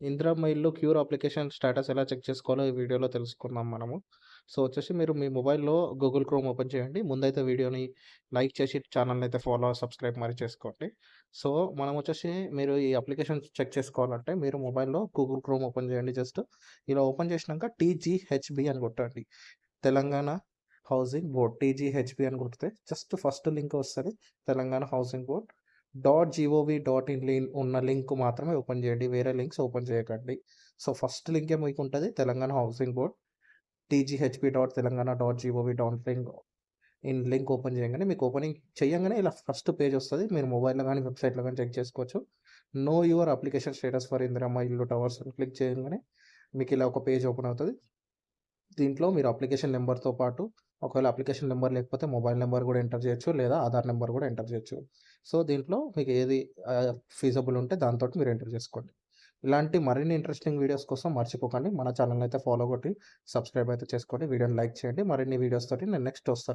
ఇందిరమ్మ ఇల్లు cure application status ఎలా check చేసుకోవాలో ఈ వీడియోలో తెలుసుకుందాం మనము. సో, వచ్చేసి మీరు మీ మొబైల్‌లో గూగుల్ క్రోమ్ ఓపెన్ చేయండి. ముందైతే వీడియోని లైక్ చేసి ఛానెల్‌ని అయితే ఫాలో, సబ్స్క్రైబ్ మరి చేసుకోండి. సో, మనం వచ్చేసి మీరు ఈ అప్లికేషన్ చెక్ చేసుకోవాలంటే మీరు మొబైల్‌లో గూగుల్ క్రోమ్ ఓపెన్ చేయండి జస్ట్. ఇలా ఓపెన్ చేసినాక టీజీహెచ్‌బీ అని కొట్టండి. తెలంగాణ హౌసింగ్ బోర్డ్ టీజీహెచ్‌బీ అని కొడితే జస్ట్ ఫస్ట్ లింక్ వస్తది. తెలంగాణ హౌసింగ్ బోర్డ్ .gov.in ఉన్న లింక్ మాత్రమే ఓపెన్ చేయండి. వేరే లింక్స్ ఓపెన్ చేయకండి. సో, ఫస్ట్ లింకే మీకుంటది తెలంగాణ హౌసింగ్ బోర్డ్ టీజీహెచ్‌బీ.తెలంగాణ.gov.in లింక్ ఓపెన్ చేయంగానే మీకు ఓపెనింగ్ చేయంగానే ఇలా ఫస్ట్ పేజ్ వస్తది. మీరు మొబైల్‌లో గానీ, వెబ్‌సైట్‌లో గానీ చెక్ చేసుకోవచ్చు. Know your application status for Indiramma ఇల్లు టవర్స్ అని క్లిక్ చేయంగానే మీకిలా ఒక పేజ్ ఓపెన్ అవుతది. దీంట్లో మీరు అప్లికేషన్ నెంబర్‌తో పాటు ఒకవేళ అప్లికేషన్ నెంబర్ లేకపోతే మొబైల్ నెంబర్ గూడా ఎంటర్ చేయొచ్చు. లేదా ఆధార్ నెంబర్ గూడా ఎంటర్ చేయొచ్చు. సో, దీంట్లో మీకు ఏది ఫీజబుల్ ఉంటే దాంతోటి మీరు ఎంటర్ చేసుకోండి. ఇలాంటి మరిన్ని ఇంట్రెస్టింగ్ వీడియోస్ కోసం మర్చిపోకండి మన ఛానెల్‌ని అయితే ఫాలో కొట్టి సబ్స్క్రైబ్ అయితే చేసుకోండి. వీడియోని లైక్ చేయండి. మరిన్ని వీడియోస్ తోటి నేను నెక్స్ట్ వస్తాను.